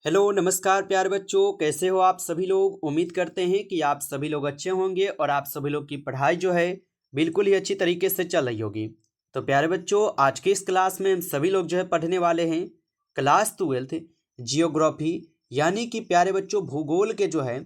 Hello नमस्कार प्यारे बच्चों, कैसे हो आप सभी लोग। उम्मीद करते हैं कि आप सभी लोग अच्छे होंगे और आप सभी लोग की पढ़ाई जो है बिल्कुल ही अच्छी तरीके से चल रही होगी। तो प्यारे बच्चों, आज की इस क्लास में हम सभी लोग जो है पढ़ने वाले हैं क्लास 12 जियोग्राफी, यानी कि प्यारे बच्चों भूगोल के जो है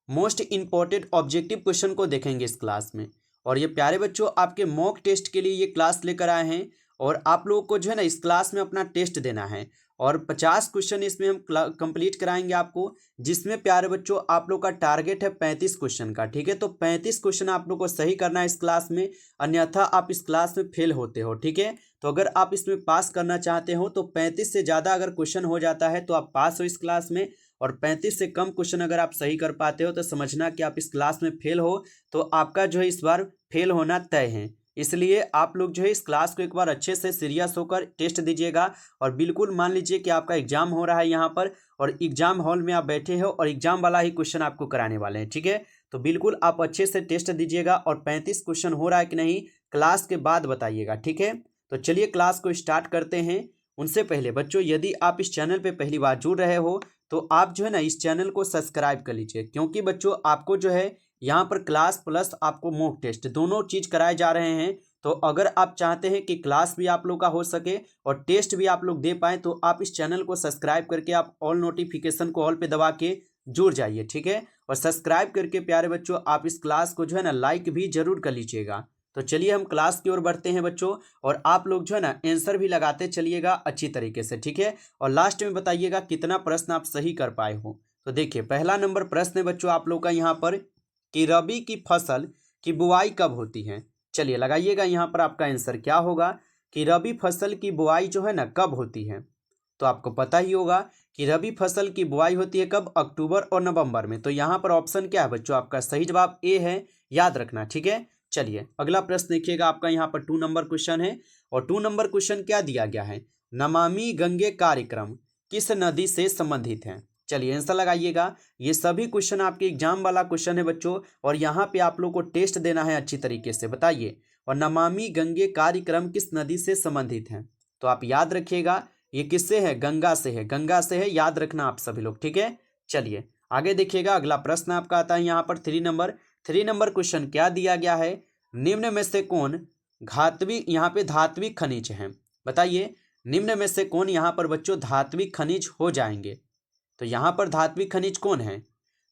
मोस्ट इम्पॉर्टेंट ऑब्जेक्टिव क्वेश्चन को देखेंगे इस क्लास में। और ये प्यारे बच्चों आपके मॉक टेस्ट के लिए ये क्लास लेकर आए हैं और आप लोगों को जो है ना इस क्लास में अपना टेस्ट देना है और 50 क्वेश्चन इसमें हम कंप्लीट कराएंगे आपको, जिसमें प्यारे बच्चों आप लोग का टारगेट है 35 क्वेश्चन का। ठीक है, तो 35 क्वेश्चन आप लोग को सही करना है इस क्लास में, अन्यथा आप इस क्लास में फेल होते हो। ठीक है, तो अगर आप इसमें पास करना चाहते हो तो 35 से ज़्यादा अगर क्वेश्चन हो जाता है तो आप पास हो इस क्लास में, और 35 से कम क्वेश्चन अगर आप सही कर पाते हो तो समझना कि आप इस क्लास में फेल हो, तो आपका जो है इस बार फेल होना तय है। इसलिए आप लोग जो है इस क्लास को एक बार अच्छे से सीरियस होकर टेस्ट दीजिएगा। और बिल्कुल मान लीजिए कि आपका एग्जाम हो रहा है यहाँ पर, और एग्जाम हॉल में आप बैठे हो और एग्जाम वाला ही क्वेश्चन आपको कराने वाले हैं। ठीक है, तो बिल्कुल आप अच्छे से टेस्ट दीजिएगा और 35 क्वेश्चन हो रहा है कि नहीं क्लास के बाद बताइएगा। ठीक है, तो चलिए क्लास को स्टार्ट करते हैं। उनसे पहले बच्चों, यदि आप इस चैनल पर पहली बार जुड़ रहे हो तो आप जो है ना इस चैनल को सब्सक्राइब कर लीजिए, क्योंकि बच्चों आपको जो है यहाँ पर क्लास प्लस आपको मॉक टेस्ट दोनों चीज़ कराए जा रहे हैं। तो अगर आप चाहते हैं कि क्लास भी आप लोग का हो सके और टेस्ट भी आप लोग दे पाएँ, तो आप इस चैनल को सब्सक्राइब करके आप ऑल नोटिफिकेशन को ऑल पे दबा के जुड़ जाइए। ठीक है, और सब्सक्राइब करके प्यारे बच्चों आप इस क्लास को जो है ना लाइक भी जरूर कर लीजिएगा। तो चलिए हम क्लास की ओर बढ़ते हैं बच्चों, और आप लोग जो है ना आंसर भी लगाते चलिएगा अच्छी तरीके से। ठीक है, और लास्ट में बताइएगा कितना प्रश्न आप सही कर पाए हो। तो देखिए पहला नंबर प्रश्न है बच्चों आप लोग का यहाँ पर कि रबी की फसल की बुआई कब होती है। चलिए लगाइएगा यहाँ पर आपका आंसर क्या होगा कि रबी फसल की बुआई जो है ना कब होती है। तो आपको पता ही होगा कि रबी फसल की बुआई होती है कब, अक्टूबर और नवंबर में। तो यहाँ पर ऑप्शन क्या है बच्चों, आपका सही जवाब ए है, याद रखना। ठीक है, चलिए अगला प्रश्न देखिएगा, आपका यहाँ पर 2 नंबर क्वेश्चन है। और 2 नंबर क्वेश्चन क्या दिया गया है, नमामि गंगे कार्यक्रम किस नदी से संबंधित है। चलिए आंसर लगाइएगा। ये सभी क्वेश्चन आपके एग्जाम वाला क्वेश्चन है बच्चों, और यहाँ पे आप लोग को टेस्ट देना है अच्छी तरीके से। बताइए, और नमामि गंगे कार्यक्रम किस नदी से संबंधित है। तो आप याद रखिएगा ये किससे है, गंगा से है, गंगा से है, याद रखना आप सभी लोग। ठीक है, चलिए आगे देखिएगा, अगला प्रश्न आपका आता है यहाँ पर 3 नंबर क्वेश्चन क्या दिया गया है, निम्न में से कौन धात्विक, यहाँ पे धात्विक खनिज है। बताइए निम्न में से कौन यहाँ पर बच्चों धात्विक खनिज हो जाएंगे। तो यहाँ पर धात्विक खनिज कौन है,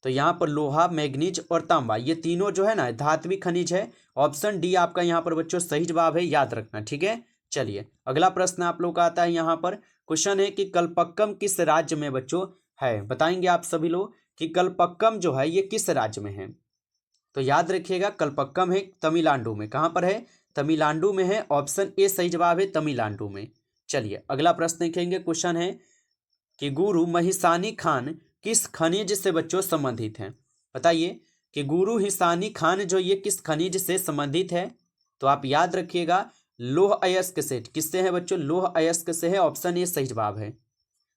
तो यहाँ पर लोहा, मैग्नीज और तांबा, ये तीनों जो है ना धात्विक खनिज है। ऑप्शन डी आपका यहाँ पर बच्चों सही जवाब है, याद रखना। ठीक है, चलिए अगला प्रश्न आप लोग का आता है यहाँ पर, क्वेश्चन है कि कल्पक्कम किस राज्य में बच्चों है। बताएंगे आप सभी लोग कि कल्पक्कम जो है ये किस राज्य में है। तो याद रखिएगा कल्पक्कम है तमिलनाडु में। कहाँ पर है, तमिलनाडु में है, ऑप्शन ए सही जवाब है, तमिलनाडु में। चलिए अगला प्रश्न देखेंगे, क्वेश्चन है कि गुरु महिसानी खान किस खनिज से बच्चों संबंधित हैं। बताइए कि गुरु हिसानी खान जो ये किस खनिज से संबंधित है। तो आप याद रखिएगा लौह अयस्क से, किससे है बच्चों, लौह अयस्क से है, ऑप्शन ए सही जवाब है।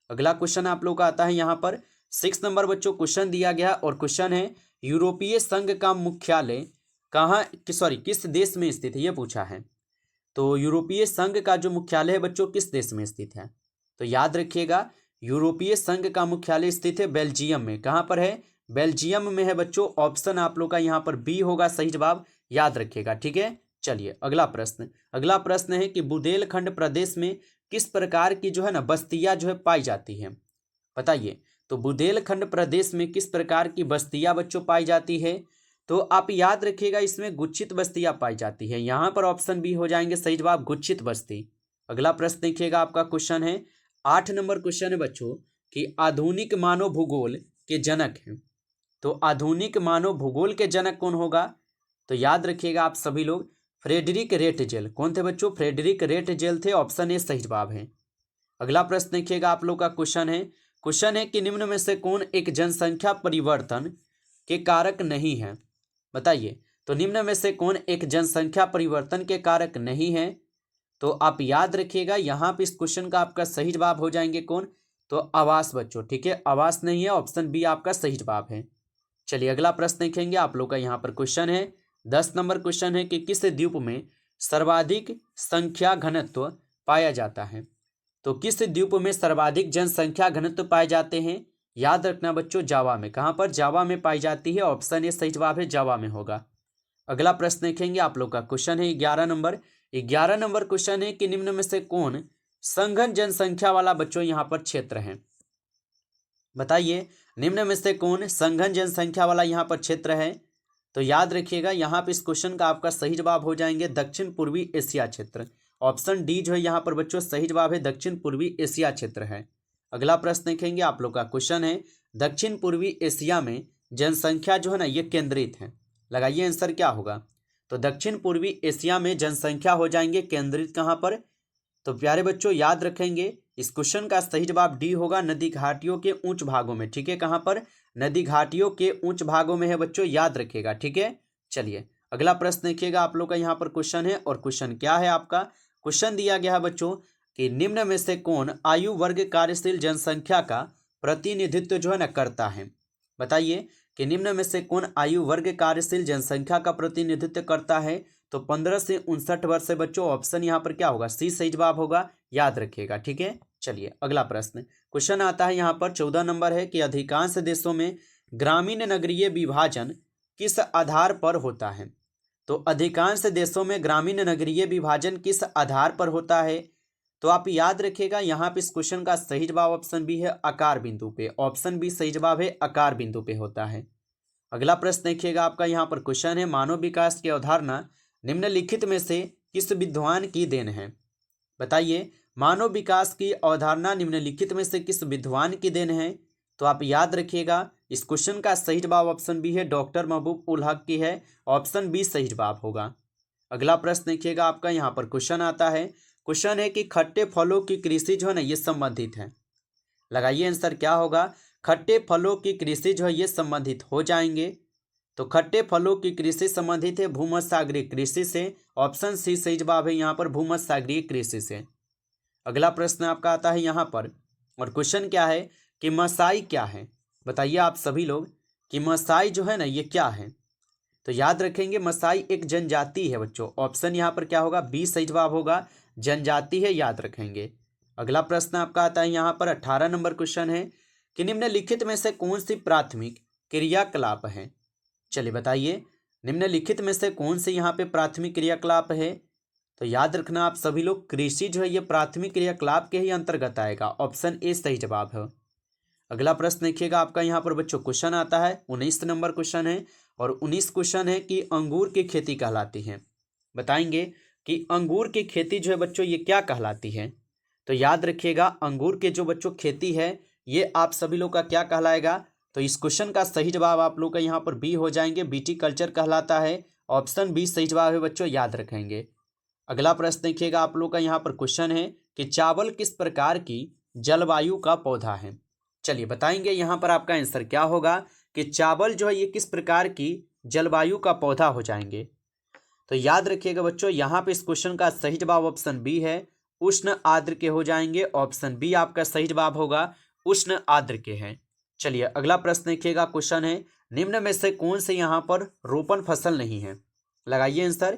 अगला क्वेश्चन आप लोग का आता है यहाँ पर 6 नंबर बच्चों क्वेश्चन दिया गया, और क्वेश्चन है यूरोपीय संघ का मुख्यालय कहाँ, किस देश में स्थित है, ये पूछा है। तो यूरोपीय संघ का जो मुख्यालय है बच्चों किस देश में स्थित है। तो याद रखिएगा यूरोपीय संघ का मुख्यालय स्थित है बेल्जियम में। कहाँ पर है, बेल्जियम में है बच्चों, ऑप्शन आप लोग का यहाँ पर बी होगा सही जवाब, याद रखिएगा। ठीक है, चलिए अगला प्रश्न है कि बुंदेलखंड प्रदेश में किस प्रकार की जो है ना बस्तियां जो है पाई जाती हैं। बताइए, तो बुंदेलखंड प्रदेश में किस प्रकार की बस्तियां बच्चों पाई जाती है। तो आप याद रखिएगा इसमें गुच्छित बस्तियां पाई जाती है, यहाँ पर ऑप्शन बी हो जाएंगे सही जवाब, गुच्छित बस्ती। अगला प्रश्न देखिएगा, आपका क्वेश्चन है 8 नंबर क्वेश्चन है बच्चों कि आधुनिक मानव भूगोल के जनक हैं। तो आधुनिक मानव भूगोल के जनक कौन होगा। तो याद रखिएगा आप सभी लोग फ्रेडरिक रेटजेल। कौन थे बच्चों, फ्रेडरिक रेटजेल थे, ऑप्शन ए सही जवाब है। अगला प्रश्न देखिएगा, आप लोग का क्वेश्चन है कि निम्न में से कौन एक जनसंख्या परिवर्तन के कारक नहीं है। बताइए, तो निम्न में से कौन एक जनसंख्या परिवर्तन के कारक नहीं है। तो आप याद रखिएगा यहाँ पे इस क्वेश्चन का आपका सही जवाब हो जाएंगे कौन, तो आवास बच्चों। ठीक है, आवास नहीं है, ऑप्शन बी आपका सही जवाब है। चलिए अगला प्रश्न देखेंगे, आप लोग का यहाँ पर क्वेश्चन है 10 नंबर क्वेश्चन है कि किस द्वीप में सर्वाधिक संख्या घनत्व पाया जाता है। तो किस द्वीप में सर्वाधिक जनसंख्या घनत्व पाए जाते हैं? याद रखना बच्चों, जावा में। कहाँ पर? जावा में पाई जाती है। ऑप्शन ए सही जवाब है, जावा में होगा। अगला प्रश्न देखेंगे आप लोग का। क्वेश्चन है 11 नंबर क्वेश्चन है कि निम्न में से कौन संघन जनसंख्या वाला बच्चों यहाँ पर क्षेत्र है? बताइए, निम्न में से कौन संघन जनसंख्या वाला यहाँ पर क्षेत्र है? तो याद रखिएगा, यहाँ पे इस क्वेश्चन का आपका सही जवाब हो जाएंगे दक्षिण पूर्वी एशिया क्षेत्र। ऑप्शन डी जो है यहाँ पर बच्चों सही जवाब है, दक्षिण पूर्वी एशिया क्षेत्र है। अगला प्रश्न देखेंगे आप लोग का। क्वेश्चन है दक्षिण पूर्वी एशिया में जनसंख्या जो है ना ये केंद्रित है। लगाइए आंसर क्या होगा। तो दक्षिण पूर्वी एशिया में जनसंख्या हो जाएंगे केंद्रित कहाँ पर? तो प्यारे बच्चों याद रखेंगे, इस क्वेश्चन का सही जवाब डी होगा, नदी घाटियों के उच्च भागों में। ठीक है, कहाँ पर? नदी घाटियों के उच्च भागों में है बच्चों, याद रखिएगा। ठीक है, चलिए अगला प्रश्न देखिएगा आप लोग का। यहाँ पर क्वेश्चन है, और क्वेश्चन क्या है आपका? क्वेश्चन दिया गया है बच्चों कि निम्न में से कौन आयु वर्ग कार्यशील जनसंख्या का प्रतिनिधित्व जो है ना करता है? बताइए कि निम्न में से कौन आयु वर्ग कार्यशील जनसंख्या का प्रतिनिधित्व करता है? तो 15 से 59 वर्ष है बच्चों। ऑप्शन यहाँ पर क्या होगा? सी सही जवाब होगा, याद रखिएगा। ठीक है, चलिए अगला प्रश्न। क्वेश्चन आता है यहाँ पर 14 नंबर है कि अधिकांश देशों में ग्रामीण नगरीय विभाजन किस आधार पर होता है? तो अधिकांश देशों में ग्रामीण नगरीय विभाजन किस आधार पर होता है? तो आप याद रखिएगा, यहाँ पे इस क्वेश्चन का सही जवाब ऑप्शन बी है, आकार बिंदु पे। ऑप्शन बी सही जवाब है, आकार बिंदु पे होता है। अगला प्रश्न देखिएगा आपका। यहाँ पर क्वेश्चन है मानव विकास की अवधारणा निम्नलिखित में से किस विद्वान की देन है? बताइए, मानव विकास की अवधारणा निम्नलिखित में से किस विद्वान की देन है? तो आप याद रखिएगा, इस क्वेश्चन का सही जवाब ऑप्शन बी है, डॉक्टर महबूब उल हक की है। ऑप्शन बी सही जवाब होगा। अगला प्रश्न देखिएगा आपका। यहाँ पर क्वेश्चन आता है, क्वेश्चन है कि खट्टे फलों की कृषि जो है ना ये संबंधित है। लगाइए आंसर क्या होगा। खट्टे फलों की कृषि जो है ये संबंधित हो जाएंगे। तो खट्टे फलों की कृषि संबंधित है भूमध्यसागरीय कृषि से। ऑप्शन सी सही जवाब है यहाँ पर, भूमध्यसागरीय कृषि से। अगला प्रश्न आपका आता है यहाँ पर, और क्वेश्चन क्या है कि मसाई क्या है? बताइए आप सभी लोग कि मसाई जो है ना ये क्या है? तो याद रखेंगे, मसाई एक जनजाति है बच्चों। ऑप्शन यहाँ पर क्या होगा? बी सही जवाब होगा, जनजाति है, याद रखेंगे। अगला प्रश्न आपका आता है यहाँ पर 18 नंबर क्वेश्चन है कि निम्नलिखित में से कौन सी प्राथमिक क्रियाकलाप है? चलिए बताइए, निम्नलिखित में से कौन सी यहाँ पे प्राथमिक क्रियाकलाप है? तो याद रखना आप सभी लोग, कृषि जो है ये प्राथमिक क्रियाकलाप के ही अंतर्गत आएगा। ऑप्शन ए सही जवाब है। अगला प्रश्न देखिएगा आपका। यहाँ पर बच्चों क्वेश्चन आता है 19 नंबर क्वेश्चन है, और 19 क्वेश्चन है कि अंगूर की खेती कहलाती है। बताएंगे कि अंगूर की खेती जो है बच्चों ये क्या कहलाती है? तो याद रखिएगा, अंगूर के जो बच्चों खेती है ये आप सभी लोग का क्या कहलाएगा? तो इस क्वेश्चन का सही जवाब आप लोग का यहाँ पर बी हो जाएंगे, बीटी कल्चर कहलाता है। ऑप्शन बी सही जवाब है बच्चों, याद रखेंगे। अगला प्रश्न देखिएगा आप लोग का। यहाँ पर क्वेश्चन है कि चावल किस प्रकार की जलवायु का पौधा है? चलिए बताएंगे यहाँ पर आपका आंसर क्या होगा कि चावल जो है ये किस प्रकार की जलवायु का पौधा हो जाएंगे? तो याद रखिएगा बच्चों, यहाँ पे इस क्वेश्चन का सही जवाब ऑप्शन बी है, उष्ण आर्द्र के हो जाएंगे। ऑप्शन बी आपका सही जवाब होगा, उष्ण आर्द्र के हैं। चलिए अगला प्रश्न देखिएगा। क्वेश्चन है निम्न में से कौन से यहाँ पर रोपण फसल नहीं है? लगाइए आंसर,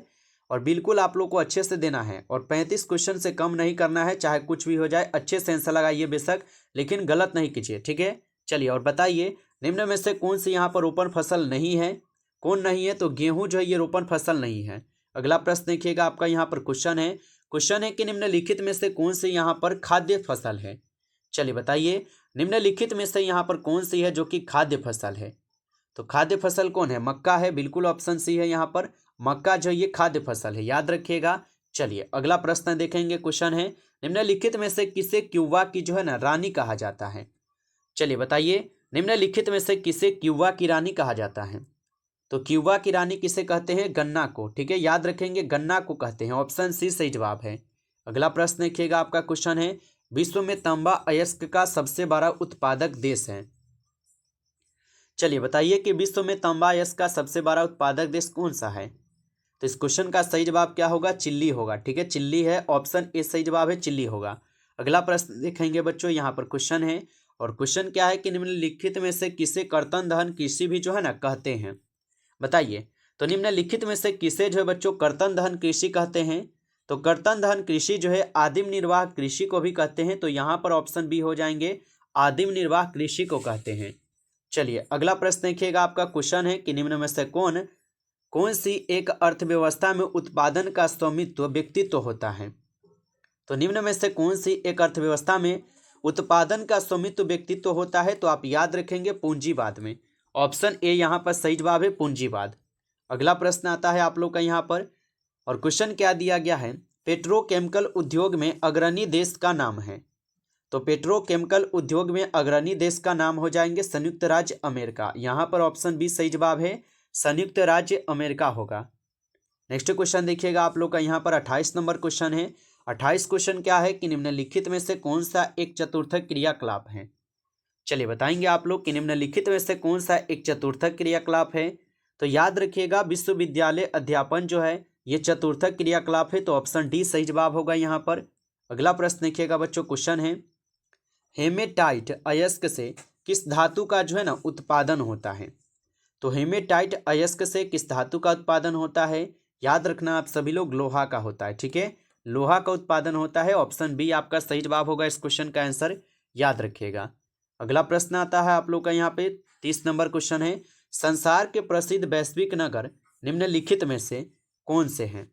और बिल्कुल आप लोग को अच्छे से देना है, और 35 क्वेश्चन से कम नहीं करना है, चाहे कुछ भी हो जाए। अच्छे से आंसर लगाइए बेशक, लेकिन गलत नहीं कीजिए। ठीक है, चलिए और बताइए, निम्न में से कौन सी यहाँ पर रोपण फसल नहीं है? कौन नहीं है? तो गेहूं जो है ये रोपण फसल नहीं है। अगला प्रश्न देखिएगा आपका। यहाँ पर क्वेश्चन है कि निम्नलिखित में से कौन सी यहाँ पर खाद्य फसल है? चलिए बताइए, निम्नलिखित में से यहाँ पर कौन सी है जो कि खाद्य फसल है? तो खाद्य फसल कौन है? मक्का है, बिल्कुल ऑप्शन सी है यहाँ पर, मक्का जो ये खाद्य फसल है, याद रखिएगा। चलिए अगला प्रश्न देखेंगे। क्वेश्चन है निम्नलिखित में से किसे क्यूबा की जो है ना रानी कहा जाता है? चलिए बताइए, निम्नलिखित में से किसे क्यूबा की रानी कहा जाता है? तो क्यूबा की रानी किसे कहते हैं? गन्ना को। ठीक है, याद रखेंगे, गन्ना को कहते हैं। ऑप्शन सी सही जवाब है। अगला प्रश्न देखिएगा आपका। क्वेश्चन है विश्व में तांबा अयस्क का सबसे बड़ा उत्पादक देश है। चलिए बताइए कि विश्व में तांबा अयस्क का सबसे बड़ा उत्पादक देश कौन सा है? तो इस क्वेश्चन का सही जवाब क्या होगा? चिल्ली होगा। ठीक है, चिल्ली है, ऑप्शन ए सही जवाब है, चिल्ली होगा। अगला प्रश्न देखेंगे बच्चों। यहाँ पर क्वेश्चन है, और क्वेश्चन क्या है कि निम्नलिखित में से किसे कर्तन दहन कृषि भी जो है ना कहते हैं? बताइए, तो निम्नलिखित में से किसे जो है बच्चों कर्तन दहन कृषि कहते हैं? तो कर्तन धन कृषि जो है आदिम निर्वाह कृषि को भी कहते हैं, तो यहाँ पर ऑप्शन बी हो जाएंगे, आदिम निर्वाह कृषि को कहते हैं। चलिए अगला प्रश्न देखिएगा, आपका क्वेश्चन है कि निम्न में से कौन सी एक अर्थव्यवस्था में उत्पादन का स्वामित्व व्यक्तित्व होता है। तो निम्न में से कौन सी एक अर्थव्यवस्था में उत्पादन का स्वामित्व व्यक्तित्व होता है, तो आप याद रखेंगे पूंजीवाद में। ऑप्शन ए यहाँ पर सही जवाब है, पूंजीवाद। अगला प्रश्न आता है आप लोग का यहाँ पर, और क्वेश्चन क्या दिया गया है, पेट्रोकेमिकल उद्योग में अग्रणी देश का नाम है। तो पेट्रोकेमिकल उद्योग में अग्रणी देश का नाम हो जाएंगे संयुक्त राज्य अमेरिका। यहाँ पर ऑप्शन बी सही जवाब है, संयुक्त राज्य अमेरिका होगा। नेक्स्ट क्वेश्चन देखिएगा आप लोग का यहाँ पर 28 नंबर क्वेश्चन है। 28 क्वेश्चन क्या है कि निम्नलिखित में से कौन सा एक चतुर्थक क्रियाकलाप है। चलिए बताएंगे आप लोग कि निम्नलिखित में से कौन सा एक चतुर्थक क्रियाकलाप है। तो याद रखिएगा विश्वविद्यालय अध्यापन जो है ये चतुर्थक क्रियाकलाप है, तो ऑप्शन डी सही जवाब होगा यहाँ पर। अगला प्रश्न देखिएगा बच्चों, क्वेश्चन है हेमेटाइट अयस्क से किस धातु का जो है ना उत्पादन होता है। तो हेमेटाइट अयस्क से किस धातु का उत्पादन होता है, याद रखना आप सभी लोग, लोहा का होता है। ठीक है, लोहा का उत्पादन होता है। ऑप्शन बी आपका सही जवाब होगा, इस क्वेश्चन का आंसर याद रखिएगा। अगला प्रश्न आता है आप लोग का यहाँ पे 30 नंबर क्वेश्चन है, संसार के प्रसिद्ध वैश्विक नगर निम्नलिखित में से कौन से हैं।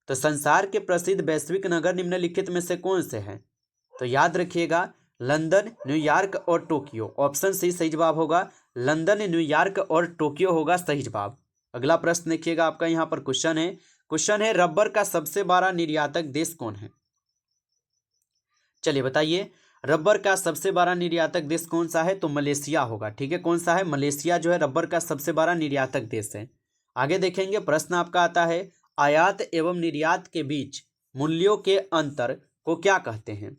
तो संसार के प्रसिद्ध वैश्विक नगर निम्नलिखित में से कौन से हैं, तो याद रखिएगा लंदन, न्यूयॉर्क और टोक्यो। ऑप्शन सी सही जवाब होगा, लंदन, न्यूयॉर्क और टोक्यो होगा सही जवाब। अगला प्रश्न देखिएगा आपका यहाँ पर क्वेश्चन है रबर का सबसे बड़ा निर्यातक देश कौन है। चलिए बताइए रबर का सबसे बड़ा निर्यातक देश कौन सा है, तो मलेशिया होगा। ठीक है, कौन सा है, मलेशिया जो है रबर का सबसे बड़ा निर्यातक देश है। आगे देखेंगे प्रश्न आपका आता है आयात एवं निर्यात के बीच मूल्यों के अंतर को क्या कहते हैं।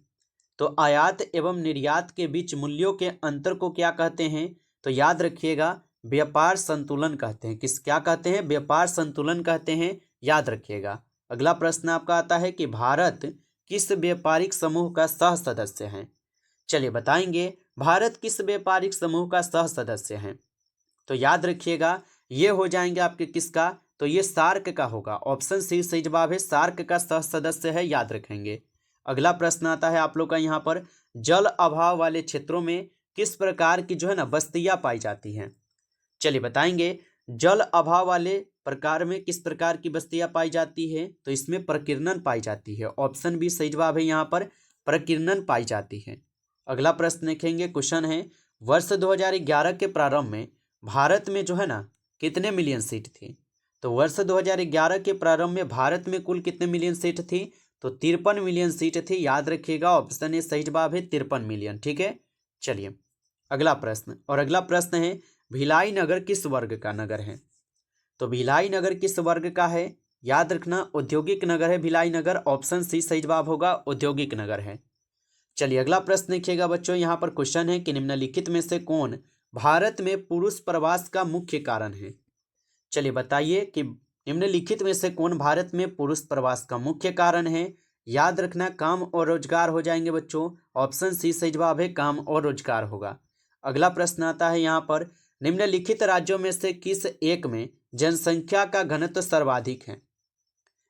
तो आयात एवं निर्यात के बीच मूल्यों के अंतर को क्या कहते हैं, तो याद रखिएगा व्यापार संतुलन कहते हैं। क्या कहते हैं, व्यापार संतुलन कहते हैं, याद रखिएगा। अगला प्रश्न आपका आता है कि भारत किस व्यापारिक समूह का सह सदस्य है। चलिए बताएंगे भारत किस व्यापारिक समूह का सह सदस्य है। तो याद रखिएगा ये हो जाएंगे आपके किसका, तो ये सार्क का होगा। ऑप्शन सी सही जवाब है, सार्क का सह सदस्य है, याद रखेंगे। अगला प्रश्न आता है आप लोग का यहाँ पर जल अभाव वाले क्षेत्रों में किस प्रकार की जो है ना बस्तियां पाई जाती हैं। चलिए बताएंगे जल अभाव वाले प्रकार में किस प्रकार की बस्तियां पाई जाती है, तो इसमें प्रकीर्णन पाई जाती है। ऑप्शन बी सही जवाब है, यहाँ पर प्रकीर्णन पाई जाती है। अगला प्रश्न देखेंगे, क्वेश्चन है वर्ष 2011 के प्रारंभ में भारत में जो है ना कितने मिलियन सीट थी। तो वर्ष 2011 के प्रारंभ में भारत में कुल कितने मिलियन सीट थी, तो 53 मिलियन सीट थी, याद रखिएगा। ऑप्शन ए सही जवाब है 53 मिलियन। ठीक है, चलिए अगला प्रश्न, और अगला प्रश्न है भिलाई नगर किस वर्ग का नगर है। तो भिलाई नगर किस वर्ग का है, याद रखना औद्योगिक नगर है भिलाई नगर। ऑप्शन सी सही जवाब होगा, औद्योगिक नगर है। चलिए अगला प्रश्न देखिएगा बच्चों, यहाँ पर क्वेश्चन है कि निम्नलिखित में से कौन भारत में पुरुष प्रवास का मुख्य कारण है। चलिए बताइए कि निम्नलिखित में से कौन भारत में पुरुष प्रवास का मुख्य कारण है। याद रखना काम और रोजगार हो जाएंगे बच्चों। ऑप्शन सी सही जवाब है, काम और रोजगार होगा। अगला प्रश्न आता है यहाँ पर निम्नलिखित राज्यों में से किस एक में जनसंख्या का घनत्व सर्वाधिक है।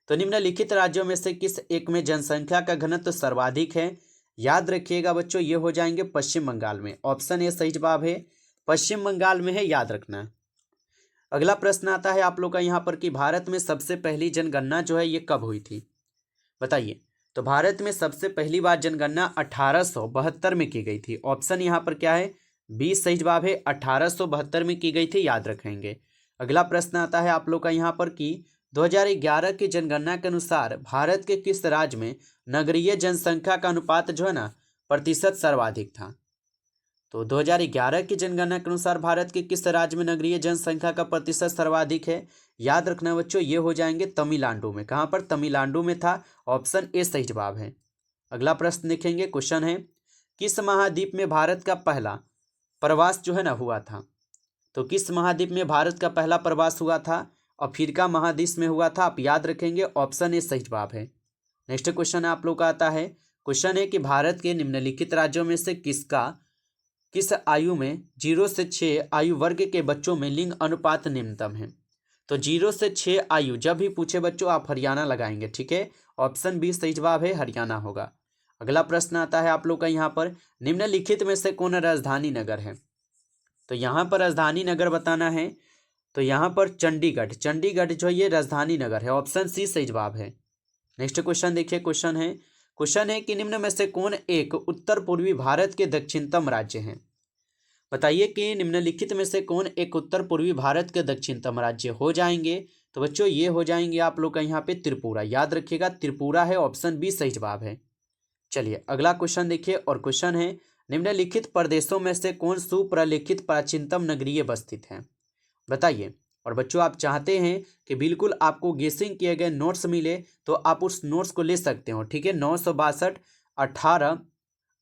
तो निम्नलिखित राज्यों में से किस एक में जनसंख्या का घनत्व सर्वाधिक है, याद रखिएगा बच्चों ये हो जाएंगे पश्चिम बंगाल में। ऑप्शन ए सही जवाब है, पश्चिम बंगाल में है, याद रखना। अगला प्रश्न आता है आप लोग का यहाँ पर कि भारत में सबसे पहली जनगणना जो है ये कब हुई थी, बताइए। तो भारत में सबसे पहली बार जनगणना 1872 में की गई थी। ऑप्शन यहाँ पर क्या है, बी सही जवाब है, 1872 में की गई थी, याद रखेंगे। अगला प्रश्न आता है आप लोग का यहाँ पर कि 2011 की जनगणना के अनुसार भारत के किस राज्य में नगरीय जनसंख्या का अनुपात जो है ना प्रतिशत सर्वाधिक था। तो 2011 की जनगणना के अनुसार भारत के किस राज्य में नगरीय जनसंख्या का प्रतिशत सर्वाधिक है, याद रखना बच्चों ये हो जाएंगे तमिलनाडु में। कहाँ पर, तमिलनाडु में था। ऑप्शन ए सही जवाब है। अगला प्रश्न देखेंगे, क्वेश्चन है किस महाद्वीप में भारत का पहला प्रवास जो है ना हुआ था। तो किस महाद्वीप में भारत का पहला प्रवास हुआ था, अफ्रीका महाद्वीप में हुआ था, आप याद रखेंगे। ऑप्शन ए सही जवाब है। नेक्स्ट क्वेश्चन आप लोग का आता है, क्वेश्चन है कि भारत के निम्नलिखित राज्यों में से किस आयु में 0 से 6 आयु वर्ग के बच्चों में लिंग अनुपात न्यूनतम है। तो 0 से 6 आयु जब भी पूछे बच्चों आप हरियाणा लगाएंगे, ठीक है। ऑप्शन बी सही जवाब है, हरियाणा होगा। अगला प्रश्न आता है आप लोग का यहाँ पर, निम्नलिखित में से कौन राजधानी नगर है। तो यहाँ पर राजधानी नगर बताना है, तो यहाँ पर चंडीगढ़, चंडीगढ़ जो ये राजधानी नगर है, ऑप्शन सी सही जवाब है। नेक्स्ट क्वेश्चन देखिए, क्वेश्चन है कि निम्न में से कौन एक उत्तर पूर्वी भारत के दक्षिणतम राज्य है। बताइए कि निम्नलिखित में से कौन एक उत्तर पूर्वी भारत के दक्षिणतम राज्य हो जाएंगे। तो बच्चों ये हो जाएंगे आप लोग का यहाँ पे त्रिपुरा, याद रखिएगा त्रिपुरा है, ऑप्शन बी सही जवाब है। चलिए अगला क्वेश्चन देखिए, और क्वेश्चन है निम्नलिखित प्रदेशों में से कौन सुप्रलिखित प्राचीनतम नगरीय स्थित है। बताइए। और बच्चों आप चाहते हैं कि बिल्कुल आपको गेसिंग किए गए नोट्स मिले तो आप उस नोट्स को ले सकते हो, ठीक है। 962 18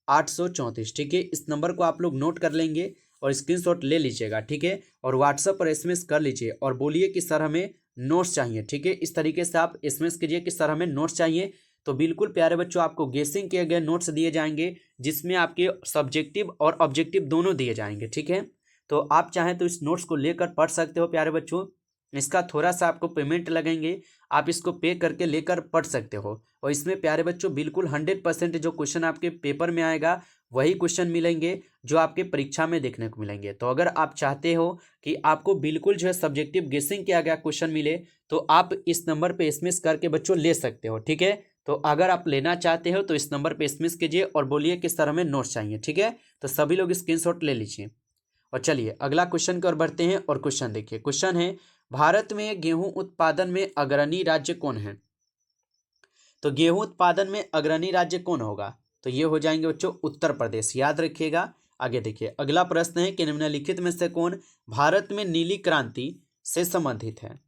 834, ठीक है। इस नंबर को आप लोग नोट कर लेंगे और स्क्रीनशॉट ले लीजिएगा, ठीक है। और व्हाट्सएप पर एसएमएस कर लीजिए और बोलिए कि सर हमें नोट्स चाहिए, ठीक है। इस तरीके से आप एसएमएस कीजिए कि सर हमें नोट्स चाहिए। तो बिल्कुल प्यारे बच्चों आपको गेसिंग किए गए नोट्स दिए जाएंगे, जिसमें आपके सब्जेक्टिव और ऑब्जेक्टिव दोनों दिए जाएंगे, ठीक है। तो आप चाहें तो इस नोट्स को लेकर पढ़ सकते हो प्यारे बच्चों। इसका थोड़ा सा आपको पेमेंट लगेंगे, आप इसको पे करके लेकर पढ़ सकते हो। और इसमें प्यारे बच्चों बिल्कुल 100% जो क्वेश्चन आपके पेपर में आएगा वही क्वेश्चन मिलेंगे जो आपके परीक्षा में देखने को मिलेंगे। तो अगर आप चाहते हो कि आपको बिल्कुल जो है सब्जेक्टिव गेसिंग किया गया क्वेश्चन मिले तो आप इस नंबर पे एसएमएस करके बच्चों ले सकते हो, ठीक है। तो अगर आप लेना चाहते हो तो इस नंबर पे एसएमएस कीजिए और बोलिए कि सर हमें नोट्स चाहिए, ठीक है। तो सभी लोग स्क्रीनशॉट ले लीजिए। और चलिए अगला क्वेश्चन की ओर बढ़ते हैं। और क्वेश्चन देखिए, क्वेश्चन है भारत में गेहूं उत्पादन में अग्रणी राज्य कौन है। तो गेहूं उत्पादन में अग्रणी राज्य कौन होगा। तो ये हो जाएंगे बच्चों उत्तर प्रदेश, याद रखिएगा। आगे देखिए अगला प्रश्न है कि निम्नलिखित में से कौन भारत में नीली क्रांति से संबंधित है।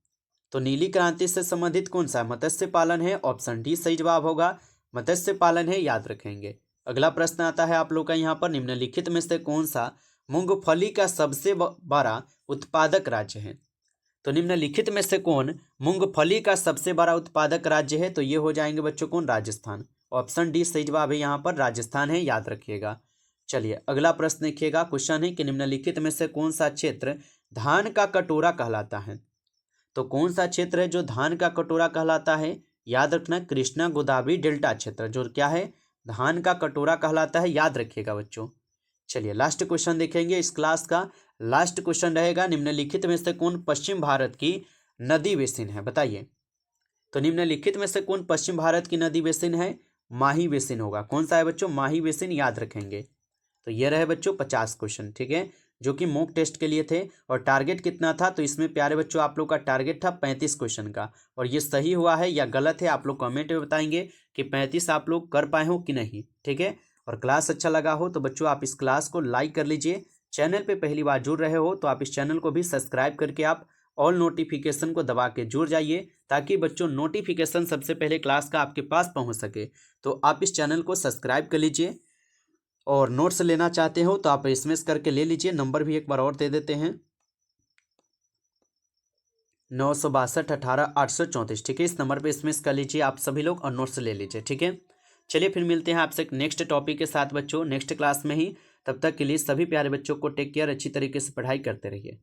तो नीली क्रांति से संबंधित कौन सा, मत्स्य पालन है, ऑप्शन डी सही जवाब होगा, मत्स्य पालन है, याद रखेंगे। अगला प्रश्न आता है आप लोग का यहाँ पर, निम्नलिखित में से कौन सा मूंगफली का सबसे बड़ा उत्पादक राज्य है। तो निम्नलिखित में से कौन मूंगफली का सबसे बड़ा उत्पादक राज्य है। तो ये हो जाएंगे बच्चों कौन, राजस्थान, ऑप्शन डी सही जवाब है, यहाँ पर राजस्थान है, याद रखिएगा। चलिए अगला प्रश्न देखिएगा, क्वेश्चन है कि निम्नलिखित में से कौन सा क्षेत्र धान का कटोरा कहलाता है। तो कौन सा क्षेत्र है जो धान का कटोरा कहलाता है, याद रखना कृष्णा गोदावरी डेल्टा क्षेत्र जो क्या है धान का कटोरा कहलाता है, याद रखिएगा बच्चों। चलिए लास्ट क्वेश्चन देखेंगे, इस क्लास का लास्ट क्वेश्चन रहेगा, निम्नलिखित में से कौन पश्चिम भारत की नदी बेसिन है। बताइए। तो निम्नलिखित में से कौन पश्चिम भारत की नदी बेसिन है, माही बेसिन होगा। कौन सा है बच्चों, माही बेसिन, याद रखेंगे। तो ये रहे बच्चों 50 क्वेश्चन, ठीक है, जो कि मॉक टेस्ट के लिए थे। और टारगेट कितना था, तो इसमें प्यारे बच्चों आप लोग का टारगेट था 35 क्वेश्चन का। और ये सही हुआ है या गलत है आप लोग कमेंट में बताएंगे कि 35 आप लोग कर पाए हो कि नहीं, ठीक है। और क्लास अच्छा लगा हो तो बच्चों आप इस क्लास को लाइक कर लीजिए। चैनल पे पहली बार जुड़ रहे हो तो आप इस चैनल को भी सब्सक्राइब करके आप ऑल नोटिफिकेशन को दबा के जुड़ जाइए, ताकि बच्चों नोटिफिकेशन सबसे पहले क्लास का आपके पास पहुंच सके। तो आप इस चैनल को सब्सक्राइब कर लीजिए। और नोट्स लेना चाहते हो तो आप एसएमएस करके ले लीजिए, नंबर भी एक बार और दे देते हैं 962 18 834, ठीक है। इस नंबर पे एसएमएस कर लीजिए आप सभी लोग और नोट्स ले लीजिए, ठीक है। चलिए फिर मिलते हैं आपसे एक नेक्स्ट टॉपिक के साथ बच्चों, नेक्स्ट क्लास में ही। तब तक के लिए सभी प्यारे बच्चों को टेक केयर, अच्छी तरीके से पढ़ाई करते रहिए।